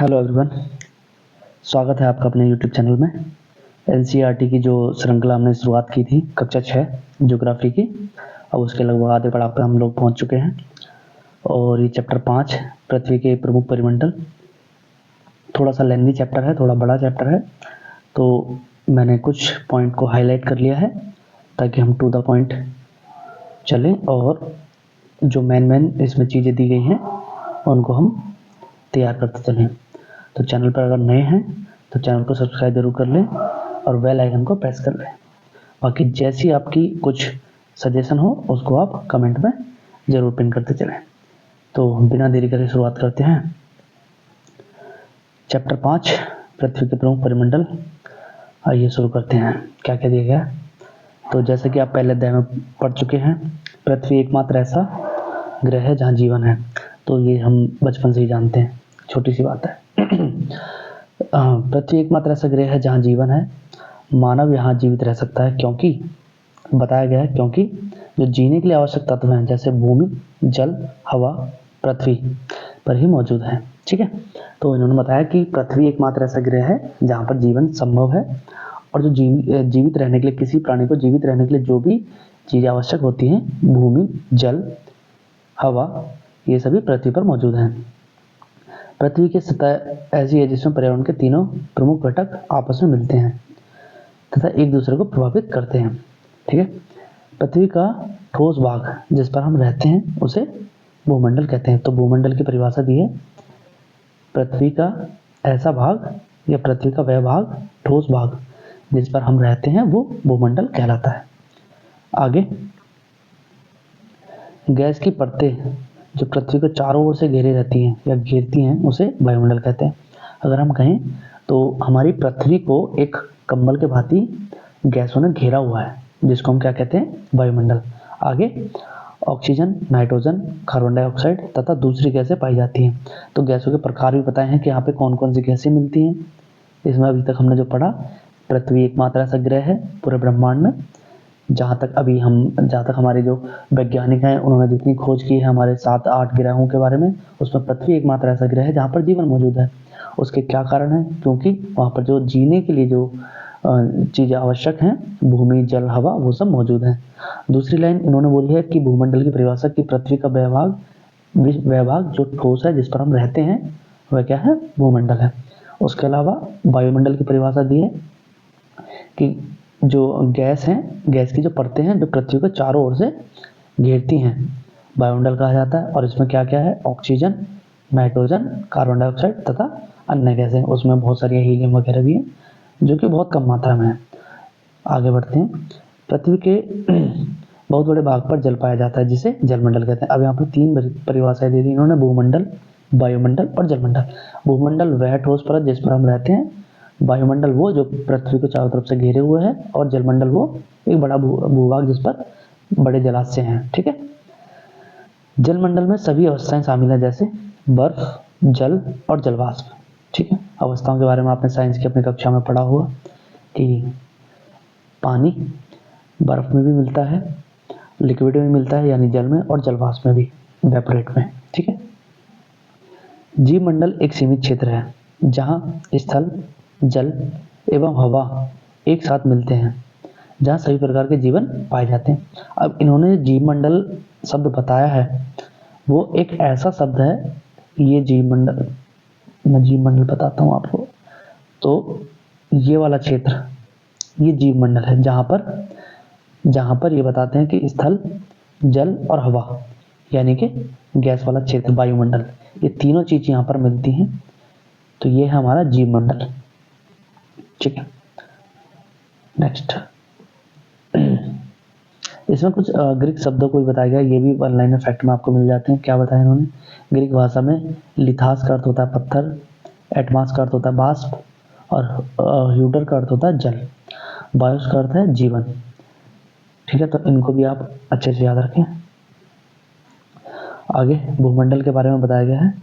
Hello everyone, स्वागत है आपका अपने यूट्यूब चैनल में। एनसीईआरटी की जो श्रृंखला हमने शुरुआत की थी कक्षा 6 ज्योग्राफी की, अब उसके लगभग आधे पड़ाव पे हम लोग पहुंच चुके हैं। और ये चैप्टर 5 पृथ्वी के प्रमुख परिमंडल, थोड़ा सा लेंथी चैप्टर है, थोड़ा बड़ा चैप्टर है, तो मैंने कुछ पॉइंट को हाईलाइट कर लिया है ताकि हम टू द पॉइंट चलें और जो मेन इसमें चीज़ें दी गई हैं उनको हम तैयार करते चलें। तो चैनल पर अगर नए हैं तो चैनल को सब्सक्राइब जरूर कर लें और बेल आइकन को प्रेस कर लें। बाकी जैसी आपकी कुछ सजेशन हो उसको आप कमेंट में ज़रूर पिन करते चलें। तो बिना देरी करे शुरुआत करते हैं। चैप्टर 5 पृथ्वी के प्रमुख परिमंडल, आइए शुरू करते हैं। क्या क्या दिया गया? तो जैसे कि आप पहले अध्याय में पढ़ चुके हैं, पृथ्वी एकमात्र ऐसा ग्रह है जहाँ जीवन है। तो ये हम बचपन से ही जानते हैं, छोटी सी बात है। पृथ्वी एकमात्र ऐसा ग्रह है जहाँ जीवन है। मानव यहाँ जीवित रह सकता है क्योंकि बताया गया है, क्योंकि जो जीने के लिए आवश्यक तत्व हैं जैसे भूमि, जल, हवा, पृथ्वी पर ही मौजूद है। ठीक है, तो इन्होंने बताया कि पृथ्वी एकमात्र ऐसा ग्रह है जहाँ पर जीवन संभव है और जो जीवित रहने के लिए, किसी प्राणी को जीवित रहने के लिए जो भी चीज़ें आवश्यक होती हैं, भूमि, जल, हवा, ये सभी पृथ्वी पर मौजूद हैं। पृथ्वी की सतह ऐसी है जिसमें पर्यावरण के तीनों प्रमुख घटक आपस में मिलते हैं तथा एक दूसरे को प्रभावित करते हैं। ठीक है, पृथ्वी का ठोस भाग जिस पर हम रहते हैं उसे भूमंडल कहते हैं। तो भूमंडल की परिभाषा दी है, पृथ्वी का ऐसा भाग या पृथ्वी का वह भाग, ठोस भाग जिस पर हम रहते हैं वो भूमंडल कहलाता है। आगे, गैस की परतें जो पृथ्वी को चारों ओर से घेरे रहती हैं या घेरती हैं उसे वायुमंडल कहते हैं। अगर हम कहें तो हमारी पृथ्वी को एक कंबल के भांति गैसों ने घेरा हुआ है जिसको हम क्या कहते हैं? वायुमंडल। आगे, ऑक्सीजन, नाइट्रोजन, कार्बन डाइऑक्साइड तथा दूसरी गैसें पाई जाती हैं। तो गैसों के प्रकार भी बताए हैं कि यहाँ पे कौन कौन सी गैसें मिलती हैं। इसमें अभी तक हमने जो पढ़ा, पृथ्वी एकमात्र ऐसा ग्रह है पूरे ब्रह्मांड में, जहाँ तक हमारे जो वैज्ञानिक हैं उन्होंने जितनी खोज की है हमारे 7-8 ग्रहों के बारे में, उसमें पृथ्वी एकमात्र ऐसा ग्रह है जहाँ पर जीवन मौजूद है। उसके क्या कारण है? क्योंकि वहाँ पर जो जीने के लिए जो चीज़ें आवश्यक हैं, भूमि, जल, हवा, वो सब मौजूद हैं। दूसरी लाइन इन्होंने बोली है कि भूमंडल की परिभाषा की पृथ्वी का वह भाग जो ठोस है जिस पर हम रहते हैं वह क्या है? भूमंडल है। उसके अलावा वायुमंडल की परिभाषा दी है कि जो गैस हैं, गैस की जो परतें हैं जो पृथ्वी को चारों ओर से घेरती हैं, वायुमंडल कहा जाता है। और इसमें क्या क्या है? ऑक्सीजन, नाइट्रोजन, कार्बन डाइऑक्साइड तथा अन्य गैसें। उसमें बहुत सारी हीलियम वगैरह भी है जो कि बहुत कम मात्रा में है। आगे बढ़ते हैं। पृथ्वी के बहुत बड़े भाग पर जल पाया जाता है जिसे जलमंडल कहते हैं। अब यहाँ पर 3 परिभाषाएं दे दी इन्होंने, भूमंडल, वायुमंडल और जलमंडल। भूमंडल वह ठोस परत जिस पर हम रहते हैं, वायुमंडल वो जो पृथ्वी को चारों तरफ से घेरे हुए है, और जलमंडल वो एक बड़ा भूभाग जिस पर बड़े जलाशय हैं। ठीक है, जलमंडल में सभी अवस्थाएं शामिल हैं जैसे बर्फ, जल और जलवाष्प। ठीक है, अवस्थाओं के बारे में आपने साइंस की अपनी कक्षा में पढ़ा हुआ कि पानी बर्फ में भी मिलता है, लिक्विड में मिलता है यानी जल में, और जलवाष्प में भी, वेपोरेट में। ठीक है, जीवमंडल एक सीमित क्षेत्र है जहां स्थल, जल एवं हवा एक साथ मिलते हैं, जहाँ सभी प्रकार के जीवन पाए जाते हैं। अब इन्होंने जीवमंडल शब्द बताया है, वो एक ऐसा शब्द है, ये जीवमंडल, मैं जीवमंडल बताता हूँ आपको। तो ये वाला क्षेत्र ये जीवमंडल है जहाँ पर ये बताते हैं कि स्थल, जल और हवा यानी कि गैस वाला क्षेत्र, वायुमंडल, ये तीनों चीज यहाँ पर मिलती हैं। तो ये है हमारा जीवमंडल। ठीक है, नेक्स्ट। इसमें कुछ ग्रीक शब्दों को भी बताया गया, ये भी वन लाइनर फैक्ट में आपको मिल जाते हैं। क्या बताया इन्होंने? ग्रीक भाषा में लिथास का अर्थ होता है पत्थर, एटमास का अर्थ होता है बाष्प, और ह्यूडर का अर्थ होता है जल, बायोस का अर्थ है जीवन। ठीक है, तो इनको भी आप अच्छे से याद रखें। आगे भूमंडल के बारे में बताया गया है,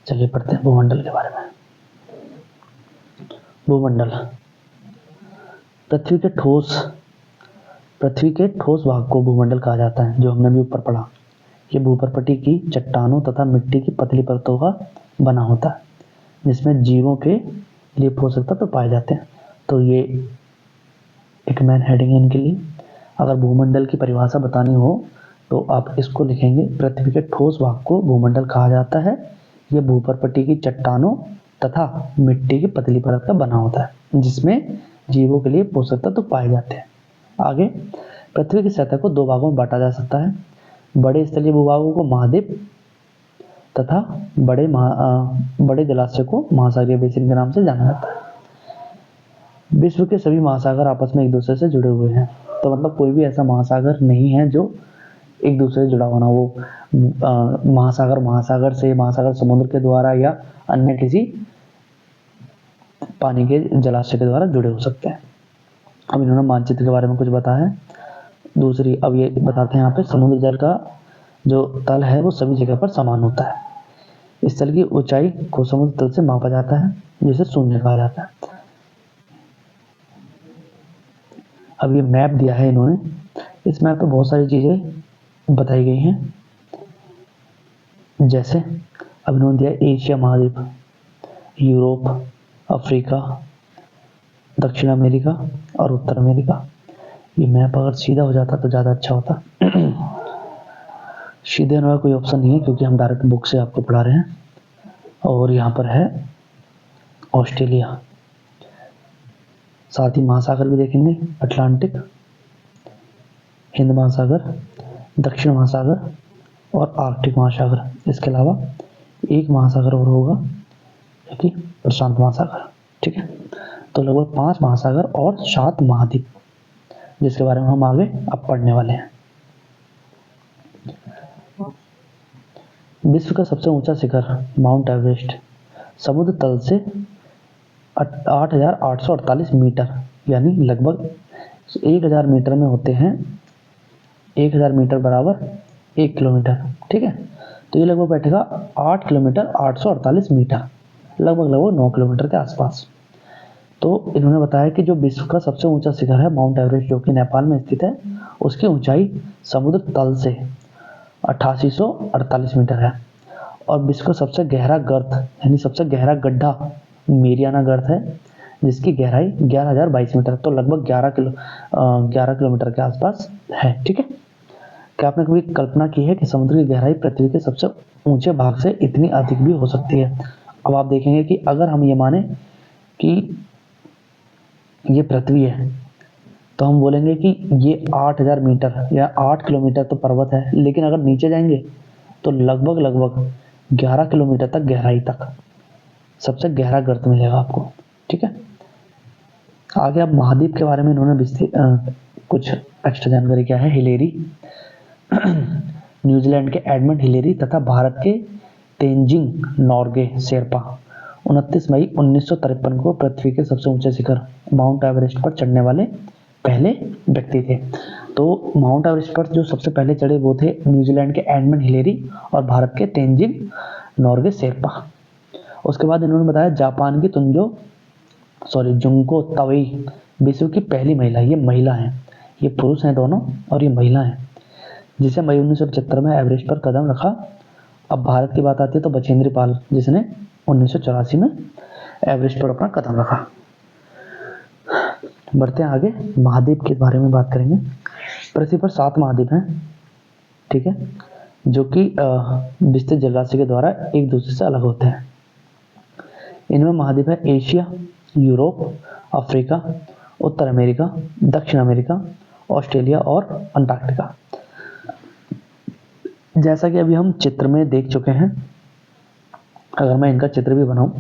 चलिए पढ़ते हैं भूमंडल के बारे में। भूमंडल पृथ्वी के ठोस भाग को भूमंडल कहा जाता है, जो हमने भी ऊपर पढ़ा ये भूपर्पटी की चट्टानों तथा मिट्टी की पतली परतों का बना होता है, जिसमें जीवों के लिए पोषक तत्व पाए जाते हैं। तो ये एक मेन हेडिंग है इनके लिए। अगर भूमंडल की परिभाषा बतानी हो तो आप इसको लिखेंगे, पृथ्वी के ठोस भाग को भूमंडल कहा जाता है। यह भूपर्पटी की चट्टानों तथा मिट्टी की पतली परत का बना होता है, जिसमें जीवों के लिए पोषक तत्व पाए जाते हैं। आगे, पृथ्वी की सतह को 2 भागों में बांटा जा सकता है। बड़े स्थलीय भूभागों को महाद्वीप तथा बड़े जलाशय को महासागरीय बेसिन के नाम से जाना जाता है। विश्व के सभी महासागर आपस में एक दूसरे से जुड़े हुए हैं। तो मतलब कोई भी ऐसा महासागर नहीं है जो एक दूसरे से जुड़ा होना, वो महासागर से, महासागर समुद्र के द्वारा या अन्य किसी पानी के जलाशय के द्वारा जुड़े हो सकते हैं। अब इन्होंने मानचित्र के बारे में कुछ बताया है। दूसरी, अब ये बताते हैं यहाँ पे, समुद्र जल का जो तल है वो सभी जगह पर समान होता है। इस तल की ऊंचाई को समुद्र तल से मापा जाता है, जिसे शून्य कहा जाता है। अब ये मैप दिया है इन्होंने, इस मैप पे बहुत सारी चीजें बताई गई हैं। जैसे अब इन्होंने दिया एशिया महाद्वीप, यूरोप, अफ्रीका, दक्षिण अमेरिका और उत्तर अमेरिका। ये मैप अगर सीधा हो जाता तो ज़्यादा अच्छा होता। सीधे होने का कोई ऑप्शन नहीं है क्योंकि हम डायरेक्ट बुक से आपको पढ़ा रहे हैं। और यहाँ पर है ऑस्ट्रेलिया। साथ ही महासागर भी देखेंगे, अटलांटिक, हिंद महासागर, दक्षिण महासागर और आर्कटिक महासागर। इसके अलावा एक महासागर और होगा जो कि प्रशांत महासागर। ठीक है, तो लगभग 5 महासागर और 7 महाद्वीप, जिसके बारे में हम आगे अब पढ़ने वाले हैं। विश्व का सबसे ऊंचा शिखर माउंट एवरेस्ट समुद्र तल से 8,848 मीटर यानी लगभग 1,000 मीटर में होते हैं। 1,000 मीटर बराबर 1 किलोमीटर। ठीक है, तो ये लगभग बैठेगा 8 किलोमीटर 848 मीटर, लगभग 9 किलोमीटर के आसपास। तो इन्होंने बताया कि जो विश्व का सबसे ऊंचा शिखर है माउंट एवरेस्ट, जो कि नेपाल में स्थित है, उसकी ऊंचाई समुद्र तल से 8848 मीटर है। और विश्व का सबसे गहरा गर्त यानी सबसे गहरा गड्ढा मेरियाना गर्त है, जिसकी गहराई 11,022 मीटर, तो लगभग 11 किलोमीटर के आसपास है। ठीक है, क्या आपने कभी कल्पना की है कि समुद्र की गहराई पृथ्वी के सबसे ऊंचे भाग से इतनी अधिक भी हो सकती है? अब आप देखेंगे कि अगर हम ये माने कि ये पृथ्वी है तो हम बोलेंगे कि ये 8,000 मीटर या 8 किलोमीटर तो पर्वत है, लेकिन अगर नीचे जाएंगे तो लगभग 11 किलोमीटर तक गहराई तक सबसे गहरा गर्त मिलेगा आपको। ठीक है, आगे अब महाद्वीप के बारे में इन्होंने कुछ एक्स्ट्रा जानकारी क्या है। हिलेरी न्यूजीलैंड के एडमंड हिलेरी तथा भारत के तेंजिंग नोर्गे शेरपा 29 मई 1953 को पृथ्वी के सबसे ऊंचे शिखर माउंट एवरेस्ट पर चढ़ने वाले पहले व्यक्ति थे। तो माउंट एवरेस्ट पर जो सबसे पहले चढ़े वो थे न्यूजीलैंड के एडमंड हिलेरी और भारत के तेंजिंग नोर्गे शेरपा। उसके बाद इन्होंने बताया जापान की जुंको तवेई विश्व की पहली महिला, ये महिला है, ये पुरुष हैं दोनों और ये महिला है, जिसे मई 1975 में एवरेस्ट पर कदम रखा। अब भारत की बात आती है तो बछेंद्री पाल, जिसने 1984 में एवरेस्ट पर अपना कदम रखा। बढ़ते हैं आगे, महाद्वीप के बारे में बात करेंगे। पृथ्वी पर 7 महाद्वीप हैं। ठीक है, जो कि विस्तृत जलराशि के द्वारा एक दूसरे से अलग होते हैं। इनमें महाद्वीप है एशिया, यूरोप, अफ्रीका, उत्तर अमेरिका, दक्षिण अमेरिका, ऑस्ट्रेलिया और अंटार्कटिका। जैसा कि अभी हम चित्र में देख चुके हैं, अगर मैं इनका चित्र भी बनाऊं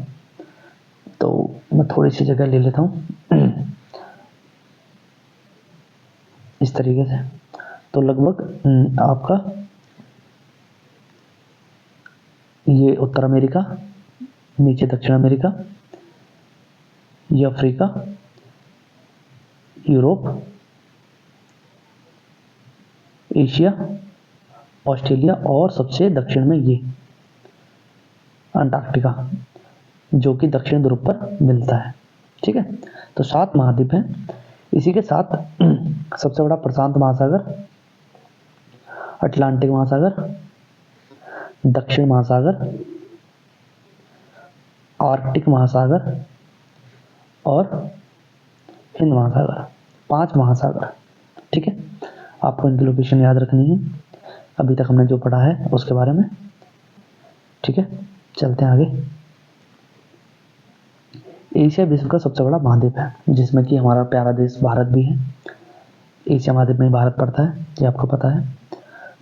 तो मैं थोड़ी सी जगह ले लेता हूं इस तरीके से। तो लगभग आपका ये उत्तर अमेरिका, नीचे दक्षिण अमेरिका, ये अफ्रीका, यूरोप, एशिया, ऑस्ट्रेलिया और सबसे दक्षिण में ये अंटार्कटिका, जो कि दक्षिण ध्रुव पर मिलता है। ठीक है, तो 7 महाद्वीप हैं। इसी के साथ सबसे बड़ा प्रशांत महासागर, अटलांटिक महासागर, दक्षिण महासागर, आर्कटिक महासागर और हिंद महासागर, 5 महासागर। ठीक है, आपको इनकी लोकेशन याद रखनी है अभी तक हमने जो पढ़ा है उसके बारे में। ठीक है, चलते हैं आगे। एशिया विश्व का सबसे बड़ा महाद्वीप है, जिसमें कि हमारा प्यारा देश भारत भी है। एशिया महाद्वीप में भारत पड़ता है, ये आपको पता है।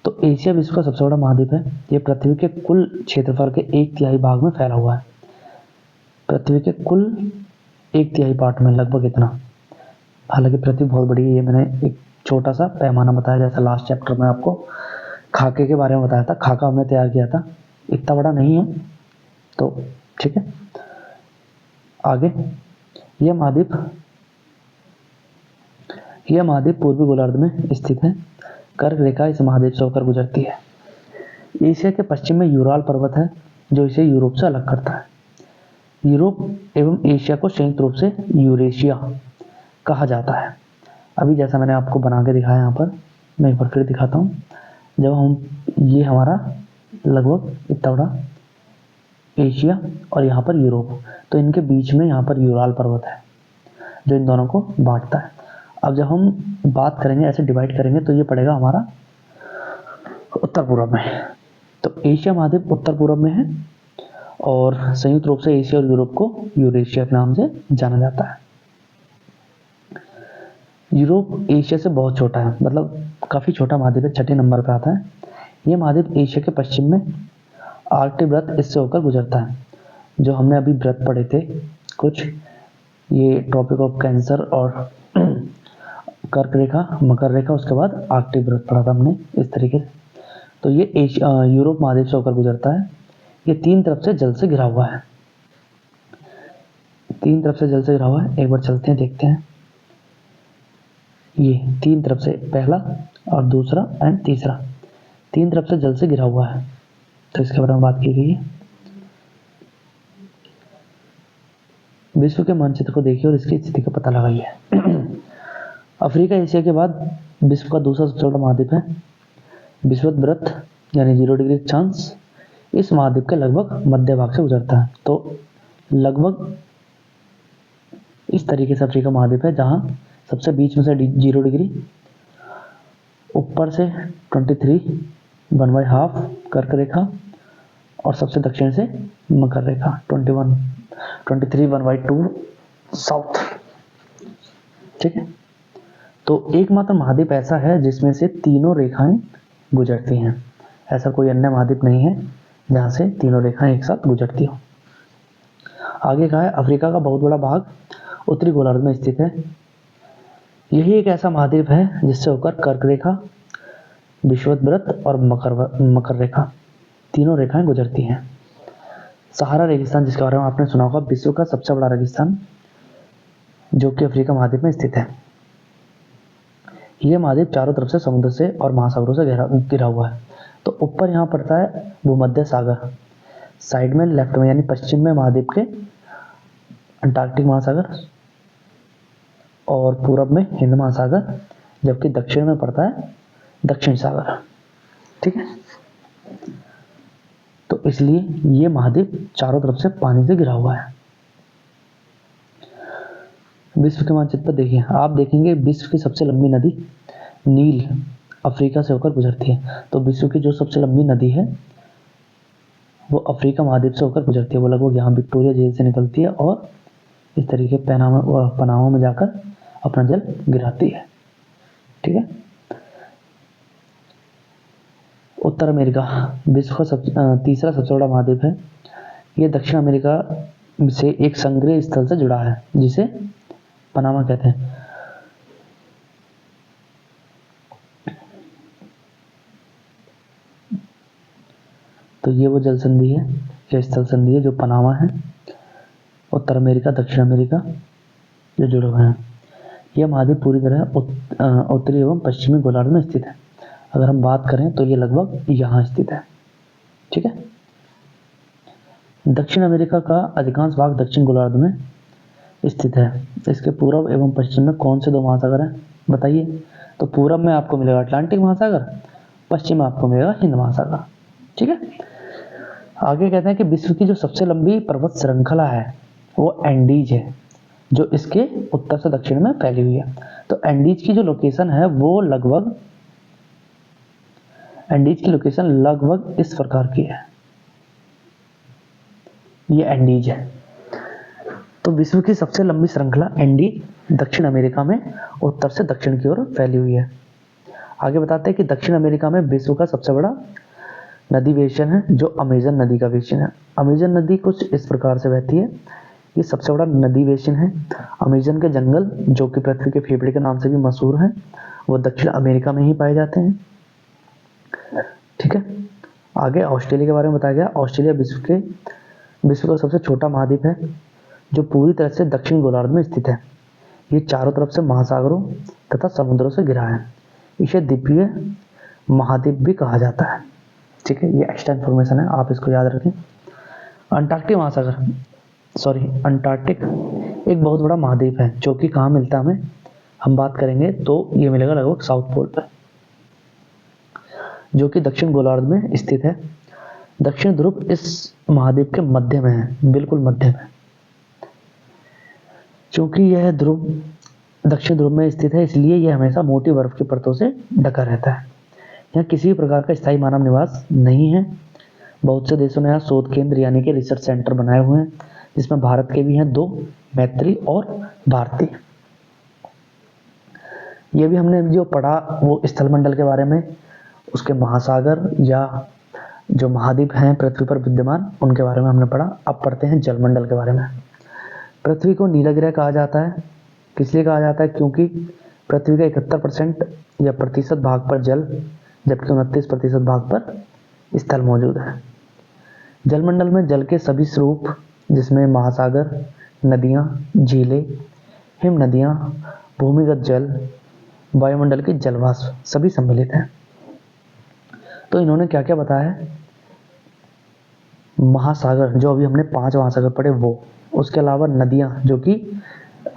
तो एशिया विश्व का सबसे बड़ा महाद्वीप है। ये पृथ्वी के कुल क्षेत्रफल के 1/3 भाग में फैला हुआ है। पृथ्वी के कुल 1/3 पार्ट में लगभग इतना। हालांकि पृथ्वी बहुत बड़ी है, ये मैंने एक छोटा सा पैमाना बताया, जैसा लास्ट चैप्टर में आपको खाके के बारे में बताया था। खाका हमने तैयार किया था, इतना बड़ा नहीं है। तो ठीक है, आगे। यह महाद्वीप पूर्वी गोलार्ध में स्थित है। कर्क रेखा इस महाद्वीप से होकर गुजरती है। एशिया के पश्चिम में यूराल पर्वत है, जो इसे यूरोप से अलग करता है। यूरोप एवं एशिया को संयुक्त रूप से यूरेशिया कहा जाता है। अभी जैसा मैंने आपको बना के दिखाया यहाँ पर, मैं एक बार फिर दिखाता हूँ। जब हम ये हमारा लगभग इतना बड़ा एशिया और यहाँ पर यूरोप, तो इनके बीच में यहाँ पर यूराल पर्वत है जो इन दोनों को बांटता है। अब जब हम बात करेंगे, ऐसे डिवाइड करेंगे, तो ये पड़ेगा हमारा उत्तर पूर्व में। तो एशिया महाद्वीप उत्तर पूर्व में है और संयुक्त रूप से एशिया और यूरोप को यूरेशिया के नाम से जाना जाता है। यूरोप एशिया से बहुत छोटा है, मतलब काफ़ी छोटा महाद्वीप है, 6 नंबर पर आता है। ये महाद्वीप एशिया के पश्चिम में आर्कटिक वृत्त इससे होकर गुजरता है। जो हमने अभी व्रत पढ़े थे कुछ, ये ट्रॉपिक ऑफ कैंसर और कर्क रेखा, मकर रेखा, उसके बाद आर्कटिक वृत्त पढ़ा था हमने इस तरीके से। तो ये यूरोप महाद्वीप से होकर गुजरता है। ये 3 तरफ से जल से घिरा हुआ है। 3 तरफ से जल से घिरा हुआ है। एक बार चलते हैं, देखते हैं। ये 3 तरफ से, पहला और दूसरा एंड तीसरा, 3 तरफ से जल से घिरा हुआ है। तो इसके बारे में बात की गई है। विश्व के मानचित्र को देखिए और इसकी स्थिति का पता लगाइए। अफ्रीका एशिया के बाद विश्व का दूसरा सबसे बड़ा महाद्वीप है। विषुवत वृत्त यानी 0 डिग्री अक्षांश इस महाद्वीप के लगभग मध्य भाग से गुजरता है। तो लगभग इस तरीके से अफ्रीका महाद्वीप है, जहाँ सबसे बीच में से 0 डिग्री, ऊपर से 23 1/2 कर्क रेखा और सबसे दक्षिण से मकर रेखा 23 1/2 साउथ। ठीक है, तो एकमात्र महाद्वीप ऐसा है जिसमें से तीनों रेखाएं गुजरती हैं। ऐसा कोई अन्य महाद्वीप नहीं है जहां से तीनों रेखाएं एक साथ गुजरती हो। आगे कहा है, अफ्रीका का बहुत बड़ा भाग उत्तरी गोलार्ध में स्थित है। यही एक ऐसा महाद्वीप है जिससे होकर कर्क रेखा, विषुवत वृत्त और मकर रेखा तीनों रेखाएं गुजरती हैं। सहारा रेगिस्तान, जिसके बारे में आपने सुना होगा, विश्व का सबसे बड़ा रेगिस्तान, जो कि अफ्रीका महाद्वीप में स्थित है। यह महाद्वीप चारों तरफ से समुद्र से और महासागरों से घिरा हुआ है। तो ऊपर यहाँ पड़ता है भूमध्य सागर, साइड में लेफ्ट में यानी पश्चिम में महाद्वीप के अंटार्कटिक महासागर और पूरब में हिंद महासागर, जबकि दक्षिण में पड़ता है दक्षिण सागर। ठीक है, तो इसलिए ये महाद्वीप चारों तरफ से पानी से घिरा हुआ है। विश्व के मानचित्र पर देखिए, आप देखेंगे विश्व की सबसे लंबी नदी नील अफ्रीका से होकर गुजरती है। तो विश्व की जो सबसे लंबी नदी है वो अफ्रीका महाद्वीप से होकर गुजरती है। वो लगभग यहाँ विक्टोरिया झील से निकलती है और इस तरीके पनामा में जाकर अपना जल गिराती है। ठीक है, उत्तर अमेरिका विश्व का तीसरा सबसे बड़ा महाद्वीप है। यह दक्षिण अमेरिका से एक संग्रह स्थल से जुड़ा है जिसे पनामा कहते हैं। तो ये वो जल संधि है या स्थल संधि है जो पनामा है। उत्तर अमेरिका, दक्षिण अमेरिका जो जुड़े हुए हैं। यह महाद्वीप पूरी तरह उत्तरी एवं पश्चिमी गोलार्ध में स्थित है। अगर हम बात करें तो ये लगभग यहाँ स्थित है। ठीक है, दक्षिण अमेरिका का अधिकांश भाग दक्षिण गोलार्ध में स्थित है। इसके पूर्व एवं पश्चिम में कौन से 2 महासागर हैं बताइए? तो पूर्व में आपको मिलेगा अटलांटिक महासागर, पश्चिम में आपको मिलेगा हिंद महासागर। ठीक है, आगे कहते हैं कि विश्व की जो सबसे लंबी पर्वत श्रृंखला है वो एंडीज है, जो इसके उत्तर से दक्षिण में फैली हुई है। तो एंडीज की जो लोकेशन है वो लगभग इस प्रकार की है, ये एंडीज है। तो विश्व की सबसे लंबी श्रृंखला एंडीज दक्षिण अमेरिका में उत्तर से दक्षिण की ओर फैली हुई है। आगे बताते हैं कि दक्षिण अमेरिका में विश्व का सबसे बड़ा नदी बेसिन है जो अमेजन नदी का बेसिन है। अमेजन नदी कुछ इस प्रकार से बहती है, ये सबसे बड़ा नदी बेसिन है। अमेजन के जंगल जो कि पृथ्वी के फेफड़े के नाम से भी मशहूर हैं, वो दक्षिण अमेरिका में ही पाए जाते हैं। ठीक है, आगे ऑस्ट्रेलिया के बारे में बताया गया। ऑस्ट्रेलिया विश्व का सबसे छोटा महाद्वीप है जो पूरी तरह से दक्षिण गोलार्ध में स्थित है। ये चारों तरफ से महासागरों तथा समुद्रों से घिरा है। इसे द्वीपीय महाद्वीप भी कहा जाता है। ठीक है, ये एक्स्ट्रा इन्फॉर्मेशन है, आप इसको याद रखें। अंटार्कटिक एक बहुत बड़ा महाद्वीप है जो कि कहाँ मिलता है हमें, हम बात करेंगे तो ये मिलेगा लगभग साउथ पोल पर, जो कि दक्षिण गोलार्ध में स्थित है। दक्षिण ध्रुव इस महाद्वीप के मध्य में है, बिल्कुल मध्य में। क्योंकि यह ध्रुव दक्षिण ध्रुव में स्थित है, इसलिए यह हमेशा मोटी बर्फ की परतों से ढका रहता है। यहाँ किसी भी प्रकार का स्थायी मानव निवास नहीं है। बहुत से देशों ने यहाँ शोध केंद्र यानी कि रिसर्च सेंटर बनाए हुए हैं, जिसमें भारत के भी हैं 2, मैत्री और भारती। ये भी हमने जो पढ़ा वो स्थलमंडल के बारे में, उसके महासागर या जो महाद्वीप हैं पृथ्वी पर विद्यमान उनके बारे में हमने पढ़ा। अब पढ़ते हैं जलमंडल के बारे में। पृथ्वी को नीला ग्रह कहा जाता है। किस लिए कहा जाता है? क्योंकि पृथ्वी का 71% या प्रतिशत भाग पर जल, जबकि 29% भाग पर स्थल मौजूद है। जलमंडल में जल के सभी स्वरूप, जिसमें महासागर, नदियाँ, झीलें, हिम नदियाँ, भूमिगत जल, वायुमंडल की जलवाष्प सभी सम्मिलित हैं। तो इन्होंने क्या क्या बताया है? महासागर, जो अभी हमने 5 महासागर पढ़े वो, उसके अलावा नदियाँ जो कि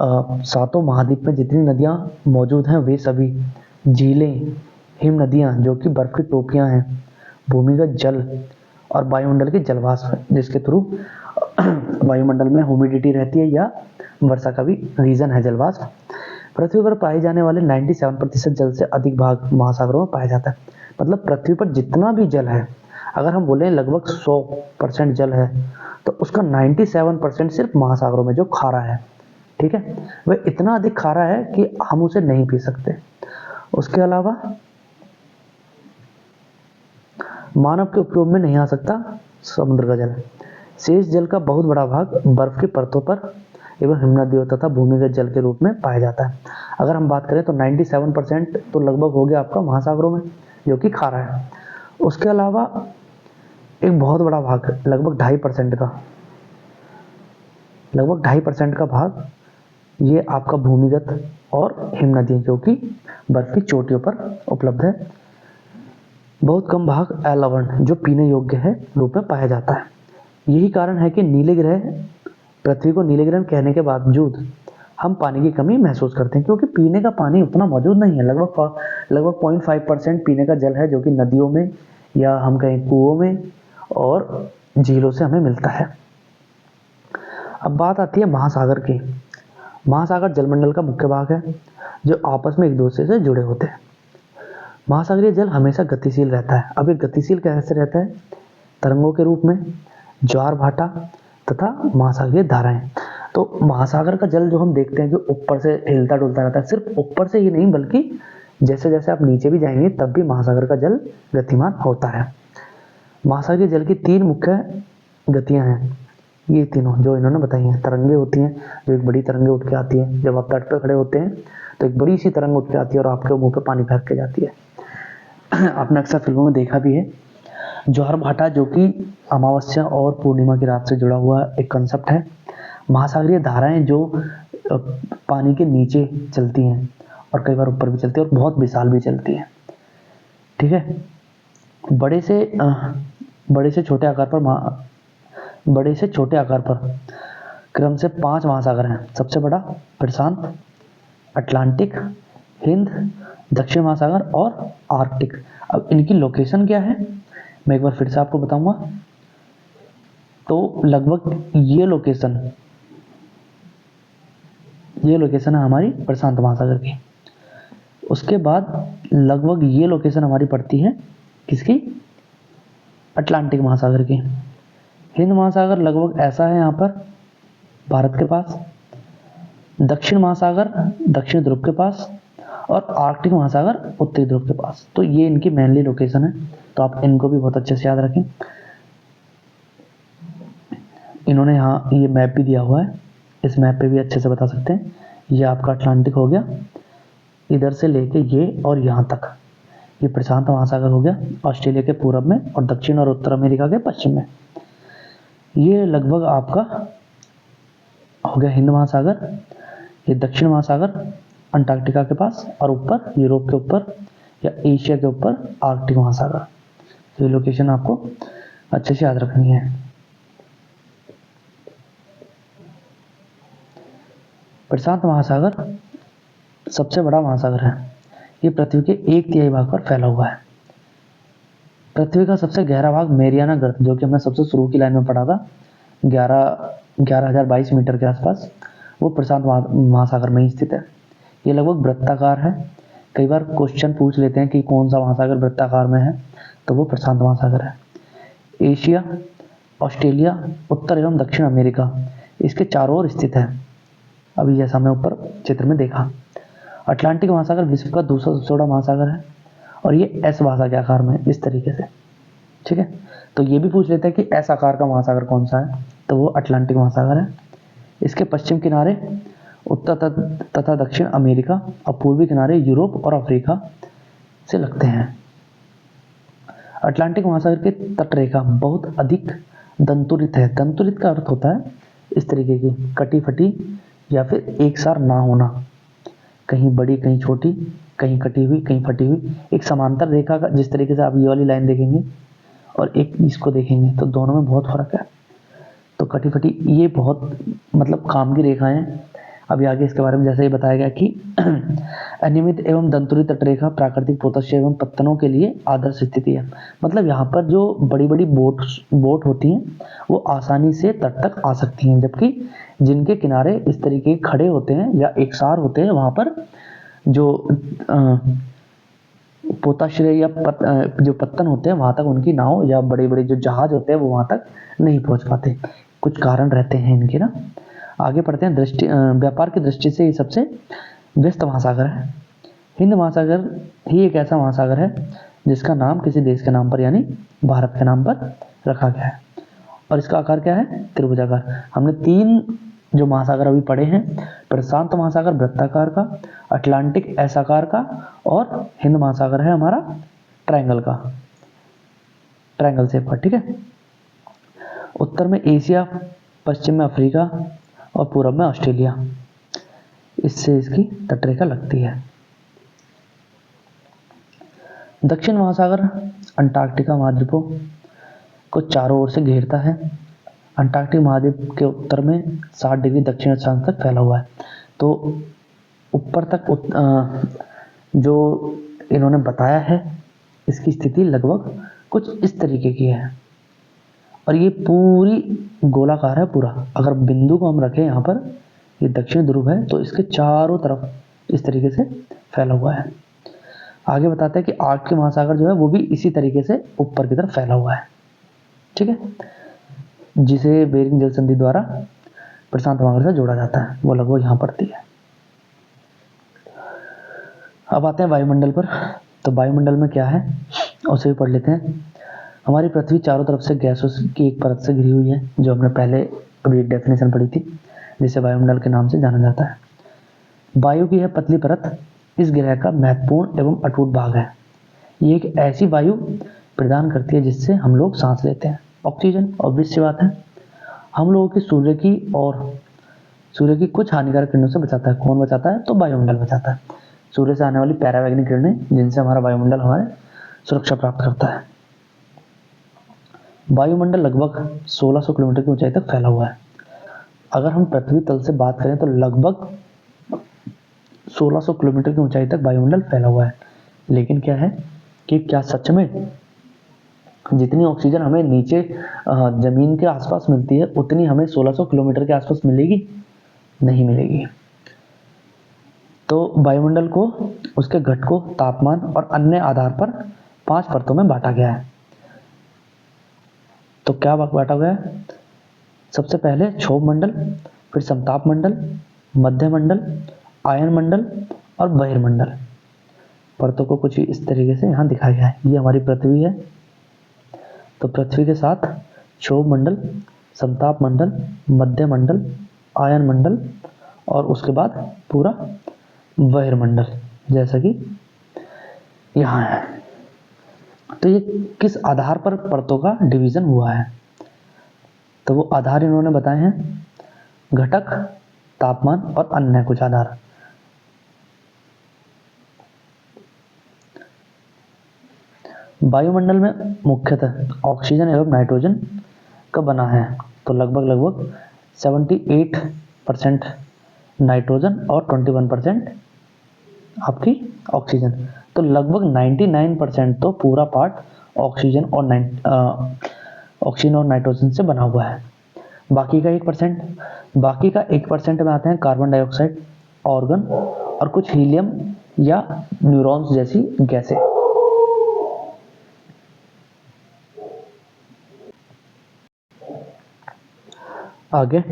7 महाद्वीप में जितनी नदियाँ मौजूद हैं वे सभी, झीलें, हिम नदियाँ जो कि बर्फ की टोपियाँ हैं, भूमिगत जल और वायुमंडल की जलवाष्प, जिसके थ्रू वायुमंडल में ह्यूमिडिटी रहती है या वर्षा का भी रीजन है जलवाष्प। पृथ्वी पर पाए जाने वाले 97% जल से अधिक भाग महासागरों में पाया जाता है। मतलब पृथ्वी पर जितना भी जल है, अगर हम बोलें लगभग 100% जल है, तो उसका 97% सिर्फ महासागरों में जो खारा है, ठीक है, वह इतना अधिक खारा है कि हम उसे नहीं पी सकते। उसके अलावा मानव के उपयोग में नहीं आ सकता समुद्र का जल। शेष जल का बहुत बड़ा भाग बर्फ की परतों पर एवं हिमनदियों तथा भूमिगत जल के रूप में पाया जाता है। अगर हम बात करें तो 97% तो लगभग हो गया आपका महासागरों में, जो कि खारा है। उसके अलावा एक बहुत बड़ा भाग, लगभग 2.5% का भाग ये आपका भूमिगत और हिम नदियाँ जो कि बर्फ की चोटियों पर उपलब्ध है। बहुत कम भाग अलवण जो पीने योग्य है रूप में पाया जाता है। यही कारण है कि नीले ग्रह, पृथ्वी को नीले ग्रह कहने के बावजूद हम पानी की कमी महसूस करते हैं, क्योंकि पीने का पानी उतना मौजूद नहीं है। लगभग 0.5% पीने का जल है जो कि नदियों में या हम कहें कुओं में और झीलों से हमें मिलता है। अब बात आती है महासागर की। महासागर जलमंडल का मुख्य भाग है जो आपस में एक दूसरे से जुड़े होते हैं। महासागरीय जल हमेशा गतिशील रहता है। अब ये गतिशील कैसे रहता है? तरंगों के रूप में, ज्वार भाटा तथा महासागरीय धाराएं। तो महासागर का जल जो हम देखते हैं कि ऊपर से हिलता डुलता रहता है, सिर्फ ऊपर से ही नहीं बल्कि जैसे जैसे आप नीचे भी जाएंगे तब भी महासागर का जल गतिमान होता है। महासागरीय जल की 3 मुख्य गतियां हैं। ये तीनों जो इन्होंने बताई हैं। तरंगे होती हैं, जो एक बड़ी तरंगे उठ के आती है, जब आप तट पर खड़े होते हैं तो एक बड़ी सी तरंग उठ के आती है और आपके मुंह पे पानी फेंक के जाती है। आपने अक्सर फिल्मों में देखा भी है। ज्वार भाटा जो कि अमावस्या और पूर्णिमा की रात से जुड़ा हुआ एक कंसेप्ट है। महासागरीय धाराएं जो पानी के नीचे चलती हैं और कई बार ऊपर भी चलती है और बहुत विशाल भी चलती है। ठीक है, बड़े से छोटे आकार पर क्रम से 5 महासागर हैं। सबसे बड़ा प्रशांत, अटलांटिक, हिंद, दक्षिण महासागर और आर्कटिक। अब इनकी लोकेशन क्या है मैं एक बार फिर से आपको बताऊंगा। तो लगभग ये लोकेशन है हमारी प्रशांत महासागर की। उसके बाद लगभग ये लोकेशन हमारी पड़ती है किसकी, अटलांटिक महासागर की। हिंद महासागर लगभग ऐसा है यहाँ पर भारत के पास, दक्षिण महासागर दक्षिण ध्रुव के पास, और आर्कटिक महासागर उत्तरी ध्रुव के पास। तो ये इनकी मेनली लोकेशन है, तो आप इनको भी बहुत अच्छे से याद रखें। इन्होंने यहाँ ये मैप भी दिया हुआ है, इस मैप पे भी अच्छे से बता सकते हैं। ये आपका अटलांटिक हो गया, इधर से लेके ये और यहाँ तक ये प्रशांत महासागर हो गया, ऑस्ट्रेलिया के पूर्व में और दक्षिण और उत्तर अमेरिका के पश्चिम में। ये लगभग आपका हो गया हिंद महासागर, ये दक्षिण महासागर अंटार्कटिका के पास, और ऊपर यूरोप के ऊपर या एशिया के ऊपर आर्कटिक महासागर। तो ये लोकेशन आपको अच्छे से याद रखनी है। प्रशांत महासागर सबसे बड़ा महासागर है, ये पृथ्वी के 1/3 भाग पर फैला हुआ है। पृथ्वी का सबसे गहरा भाग मेरियाना गर्त, जो कि हमने सबसे शुरू की लाइन में पढ़ा था, 11,022 मीटर के आसपास, वो प्रशांत महासागर में ही स्थित है। ये लगभग वृत्ताकार है। कई बार क्वेश्चन पूछ लेते हैं कि कौन सा महासागर वृत्ताकार में है, तो वो प्रशांत महासागर है। एशिया, ऑस्ट्रेलिया, उत्तर एवं दक्षिण अमेरिका इसके चारों ओर स्थित है। अभी जैसा हमने ऊपर चित्र में देखा। अटलांटिक महासागर विश्व का दूसरा सबसे बड़ा महासागर है, और ये एस भाषा के आकार में इस तरीके से, ठीक है। तो ये भी पूछ लेते हैं कि एस आकार का महासागर कौन सा है, तो वो अटलांटिक महासागर है। इसके पश्चिम किनारे उत्तर तथा दक्षिण अमेरिका और पूर्वी किनारे यूरोप और अफ्रीका से लगते हैं। अटलांटिक महासागर की तटरेखा बहुत अधिक दंतुरित है। दंतुरित का अर्थ होता है इस तरीके की कटी फटी या फिर एक सार ना होना, कहीं बड़ी कहीं छोटी, कहीं कटी हुई कहीं फटी हुई। एक समांतर रेखा का जिस तरीके से आप ये वाली लाइन देखेंगे और एक इसको देखेंगे तो दोनों में बहुत फर्क है। तो कटी फटी ये बहुत मतलब काम की रेखाएं हैं। अभी आगे इसके बारे में जैसे ही बताया गया कि अनियमित एवं दंतुरित तटरेखा प्राकृतिक पोतश्य एवं पत्तनों के लिए आदर्श स्थिति है। मतलब यहाँ पर जो बड़ी बड़ी बोट होती हैं वो आसानी से तट तक आ सकती हैं, जबकि जिनके किनारे इस तरीके खड़े होते हैं या एकसार होते हैं वहाँ पर जो पोताश्रय या जो पत्तन होते हैं वहाँ तक उनकी नाव या बड़े बड़े जो जहाज होते हैं वो वहाँ तक नहीं पहुँच पाते। कुछ कारण रहते हैं इनके ना। आगे पढ़ते हैं। व्यापार की दृष्टि से ये सबसे व्यस्त महासागर है। हिंद महासागर ही एक ऐसा महासागर है जिसका नाम किसी देश के नाम पर यानी भारत के नाम पर रखा गया है, और इसका आकार क्या है, त्रिभुजाकार। हमने 3 जो महासागर अभी पढ़े हैं, प्रशांत महासागर वृत्ताकार का, अटलांटिक एस आकार का, और हिंद महासागर है हमारा ट्रायंगल का, ट्रायंगल शेप का, ठीक है। उत्तर में एशिया, पश्चिम में अफ्रीका और पूर्व में ऑस्ट्रेलिया, इससे इसकी तटरेखा लगती है। दक्षिण महासागर अंटार्कटिका महाद्वीपों को चारों ओर से घेरता है। अंटार्कटिक महाद्वीप के उत्तर में 60 डिग्री दक्षिण अक्षांश तक फैला हुआ है। तो ऊपर तक जो इन्होंने बताया है इसकी स्थिति लगभग कुछ इस तरीके की है, और ये पूरी गोलाकार है पूरा। अगर बिंदु को हम रखें यहाँ पर, ये दक्षिण ध्रुव है, तो इसके चारों तरफ इस तरीके से फैला हुआ है। आगे बताते हैं कि आर्कटिक महासागर जो है वो भी इसी तरीके से ऊपर की तरफ फैला हुआ है, ठीक है, जिसे बेरिंग जल संधि द्वारा प्रशांत महासागर से जोड़ा जाता है, वो लगभग यहाँ पड़ती है। अब आते हैं वायुमंडल पर। तो वायुमंडल में क्या है उसे भी पढ़ लेते हैं। हमारी पृथ्वी चारों तरफ से गैसों की एक परत से घिरी हुई है, जो हमने पहले अभी डेफिनेशन पढ़ी थी, जिसे वायुमंडल के नाम से जाना जाता है। वायु की यह पतली परत इस ग्रह का महत्वपूर्ण एवं अटूट भाग है। ये एक ऐसी वायु प्रदान करती है जिससे हम लोग सांस लेते हैं, ऑक्सीजन, ऑब्वियस सी बात है। हम लोगों की सूर्य की कुछ हानिकारक किरणों से बचाता है। कौन बचाता है, तो वायुमंडल बचाता है। सूर्य से आने वाली पैरावैग्निक किरणें जिनसे हमारा वायुमंडल हमारे सुरक्षा प्राप्त करता है। वायुमंडल लगभग 1600 किलोमीटर की ऊंचाई तक फैला हुआ है। अगर हम पृथ्वी तल से बात करें तो लगभग 1600 किलोमीटर की ऊंचाई तक वायुमंडल फैला हुआ है। लेकिन क्या है कि क्या सच में जितनी ऑक्सीजन हमें नीचे जमीन के आसपास मिलती है उतनी हमें 1600 किलोमीटर के आसपास मिलेगी नहीं मिलेगी। तो वायुमंडल को उसके घटकों, तापमान और अन्य आधार पर 5 परतों में बांटा गया है। तो क्या बांटा गया है? सबसे पहले क्षोभ मंडल, फिर समताप मंडल, मध्य मंडल, आयन मंडल और बहिर्मंडल। परतों को कुछ इस तरीके से यहाँ दिखाया गया है। ये हमारी पृथ्वी है, तो पृथ्वी के साथ क्षोभ मंडल, समताप मंडल, मध्य मंडल, आयन मंडल और उसके बाद पूरा बहिर्मंडल, जैसा कि यहाँ है। तो ये किस आधार पर परतों का डिवीजन हुआ है? तो वो आधार इन्होंने बताए हैं, घटक, तापमान और अन्य कुछ आधार। वायुमंडल में मुख्यतः ऑक्सीजन एवं नाइट्रोजन का बना है। तो लगभग 78% नाइट्रोजन और 21% आपकी ऑक्सीजन। तो लगभग 99% तो पूरा पार्ट ऑक्सीजन और नाइट्रोजन से बना हुआ है। बाकी का 1% में आते हैं कार्बन डाइऑक्साइड, ऑर्गन और कुछ हीलियम या न्यूरॉन्स जैसी गैसें। आगे,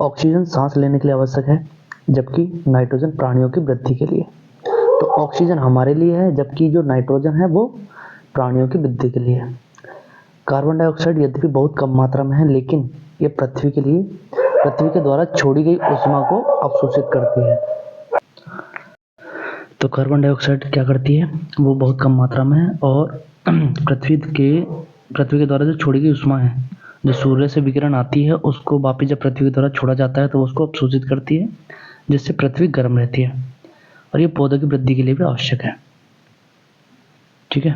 ऑक्सीजन सांस लेने के लिए आवश्यक है, जबकि नाइट्रोजन प्राणियों की वृद्धि के लिए। तो ऑक्सीजन हमारे लिए है, जबकि जो नाइट्रोजन है वो प्राणियों की वृद्धि के लिए है। कार्बन डाइऑक्साइड यद्यपि बहुत कम मात्रा में है, लेकिन ये पृथ्वी के द्वारा छोड़ी गई ऊष्मा को अवशोषित करती है। तो कार्बन डाइऑक्साइड क्या करती है? वो बहुत कम मात्रा में है और पृथ्वी के द्वारा जो छोड़ी गई ऊष्मा है, जो सूर्य से विकिरण आती है, उसको वापिस जब पृथ्वी के द्वारा छोड़ा जाता है तो उसको अवशोषित करती है, जिससे पृथ्वी गर्म रहती है और ये पौधों की वृद्धि के लिए भी आवश्यक है। ठीक है,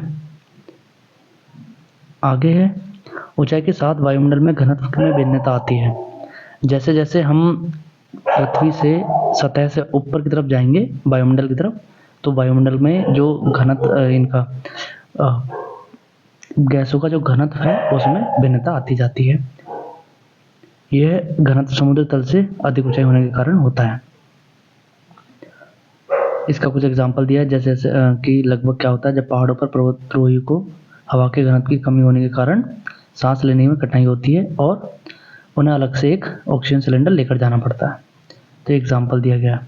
आगे है, ऊंचाई के साथ वायुमंडल में घनत्व में भिन्नता आती है। जैसे जैसे हम पृथ्वी से सतह से ऊपर की तरफ जाएंगे वायुमंडल की तरफ, तो वायुमंडल में जो घनत्व गैसों का जो घनत्व है उसमें भिन्नता आती जाती है। यह घनत्व समुद्र तल से अधिक ऊंचाई होने के कारण होता है। इसका कुछ एग्जाम्पल दिया है, जैसे कि लगभग क्या होता है, जब पहाड़ों पर पर्वतारोही को हवा के घनत्व की कमी होने के कारण सांस लेने में कठिनाई होती है और उन्हें अलग से एक ऑक्सीजन सिलेंडर लेकर जाना पड़ता है। तो एग्जाम्पल दिया गया।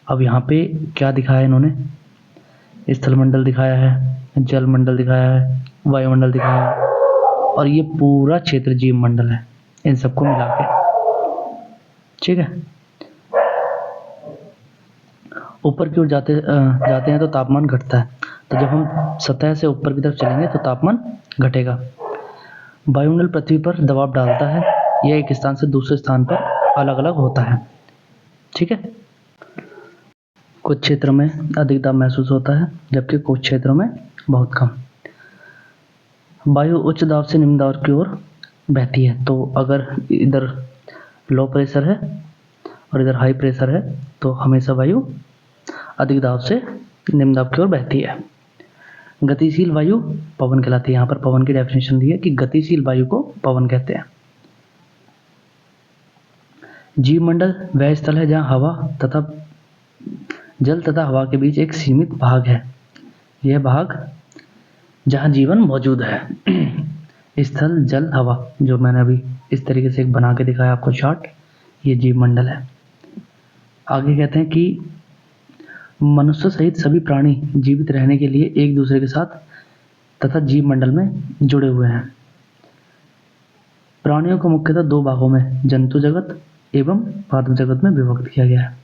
अब यहाँ पे क्या दिखाया है इन्होंने? स्थलमंडल दिखाया है, जल मंडल दिखाया है, वायुमंडल दिखाया है और ये पूरा क्षेत्र जीव मंडल है, इन सबको मिला के। ठीक है, ऊपर की ओर जाते हैं तो तापमान घटता है। तो जब हम सतह से ऊपर की तरफ चलेंगे तो तापमान घटेगा। वायुमंडल पृथ्वी पर दबाव डालता है, यह एक स्थान से दूसरे स्थान पर अलग अलग होता है। ठीक है, कुछ क्षेत्रों में अधिक दाब महसूस होता है, जबकि कुछ क्षेत्रों में बहुत कम। वायु उच्च दाब से निम्न दाब की ओर बहती है। तो अगर इधर लो प्रेशर है और इधर हाई प्रेशर है तो हमेशा वायु अधिक दाब से निम्न दाब की ओर बहती है। गतिशील वायु पवन कहलाती है। यहाँ पर पवन की डेफिनेशन दी है कि गतिशील वायु को पवन कहते हैं। जीवमंडल वह स्थल है जहाँ हवा तथा जल तथा हवा के बीच एक सीमित भाग है। यह भाग जहाँ जीवन मौजूद है। स्थल, जल, हवा, जो मैंने अभी इस तरीके से एक बना के दिखाया आपको चार्ट, ये जीवमंडल है। आगे कहते हैं कि मनुष्य सहित सभी प्राणी जीवित रहने के लिए एक दूसरे के साथ तथा जीवमंडल में जुड़े हुए हैं। प्राणियों को मुख्यतः दो भागों में, जंतु जगत एवं पादप जगत में विभक्त किया गया है।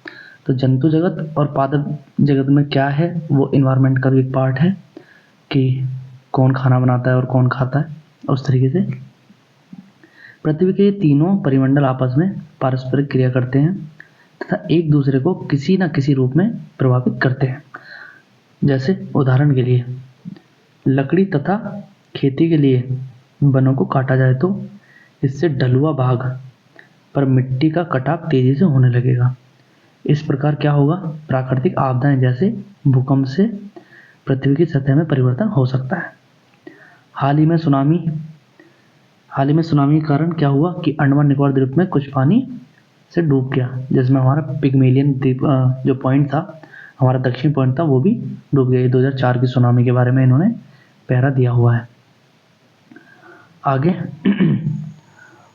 तो जंतु जगत और पादप जगत में क्या है, वो इन्वायरमेंट का भी एक पार्ट है कि कौन खाना बनाता है और कौन खाता है। उस तरीके से पृथ्वी के तीनों परिमंडल आपस में पारस्परिक क्रिया करते हैं तथा एक दूसरे को किसी न किसी रूप में प्रभावित करते हैं। जैसे उदाहरण के लिए लकड़ी तथा खेती के लिए वनों को काटा जाए तो इससे ढलुआ भाग पर मिट्टी का कटाव तेजी से होने लगेगा। इस प्रकार क्या होगा, प्राकृतिक आपदाएं जैसे भूकंप से पृथ्वी की सतह में परिवर्तन हो सकता है। हाल ही में सुनामी के कारण क्या हुआ कि अंडमान निकोबार द्वीप में कुछ पानी से डूब गया, जिसमें हमारा पिग्मेलियन द्वीप जो पॉइंट था, हमारा दक्षिण पॉइंट था, वो भी डूब गया। 2004 की सुनामी के बारे में इन्होंने पैरा दिया हुआ है। आगे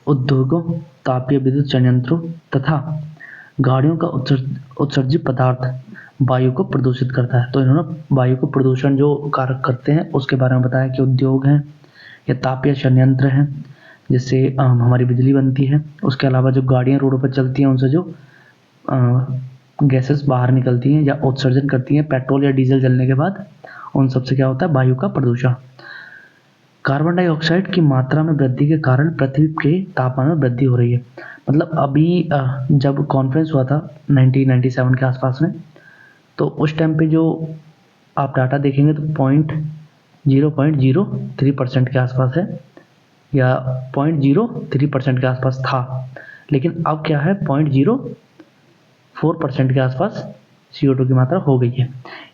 उद्योगों, तापीय विद्युत संयंत्रों तथा गाड़ियों का उत्सर्जित पदार्थ वायु को प्रदूषित करता है। तो इन्होंने वायु को प्रदूषण जो कारक करते हैं उसके बारे में बताया कि उद्योग हैं या तापीय संयंत्र हैं जिससे हमारी बिजली बनती है। उसके अलावा जो गाड़ियाँ रोडों पर चलती हैं उनसे जो गैसेस बाहर निकलती हैं या उत्सर्जन करती हैं पेट्रोल या डीजल जलने के बाद, उन सबसे क्या होता है, वायु का प्रदूषण। कार्बन डाइऑक्साइड की मात्रा में वृद्धि के कारण पृथ्वी के तापमान में वृद्धि हो रही है। मतलब अभी जब कॉन्फ्रेंस हुआ था 1997 के आसपास में, तो उस टाइम पे जो आप डाटा देखेंगे तो 0.03% के आसपास है या 0.03% के आसपास था, लेकिन अब क्या है 0.04% के आसपास CO2 की मात्रा हो गई है।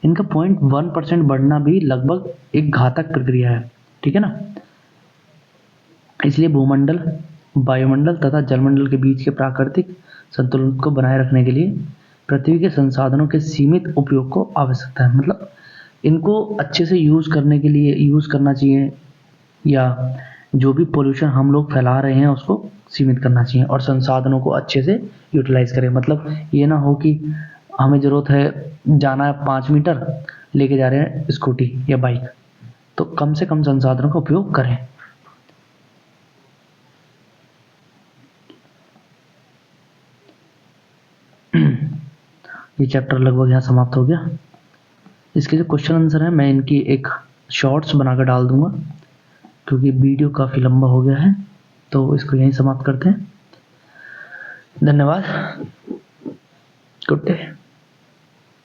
इनका 0.1% बढ़ना भी लगभग एक घातक प्रक्रिया है, ठीक है ना। इसलिए भूमंडल, वायुमंडल तथा जलमंडल के बीच के प्राकृतिक संतुलन को बनाए रखने के लिए पृथ्वी के संसाधनों के सीमित उपयोग को आवश्यकता है। मतलब इनको अच्छे से यूज़ करने के लिए यूज़ करना चाहिए, या जो भी पोल्यूशन हम लोग फैला रहे हैं उसको सीमित करना चाहिए और संसाधनों को अच्छे से यूटिलाइज करें। मतलब ये ना हो कि हमें ज़रूरत है जाना है 5 मीटर, लेके जा रहे हैं स्कूटी या बाइक, तो कम से कम संसाधनों का उपयोग करें। ये चैप्टर लगभग यहाँ समाप्त हो गया। इसके जो क्वेश्चन आंसर है मैं इनकी एक शॉर्ट्स बनाकर डाल दूंगा, क्योंकि वीडियो काफ़ी लंबा हो गया है। तो इसको यहीं समाप्त करते हैं। धन्यवाद। Good day.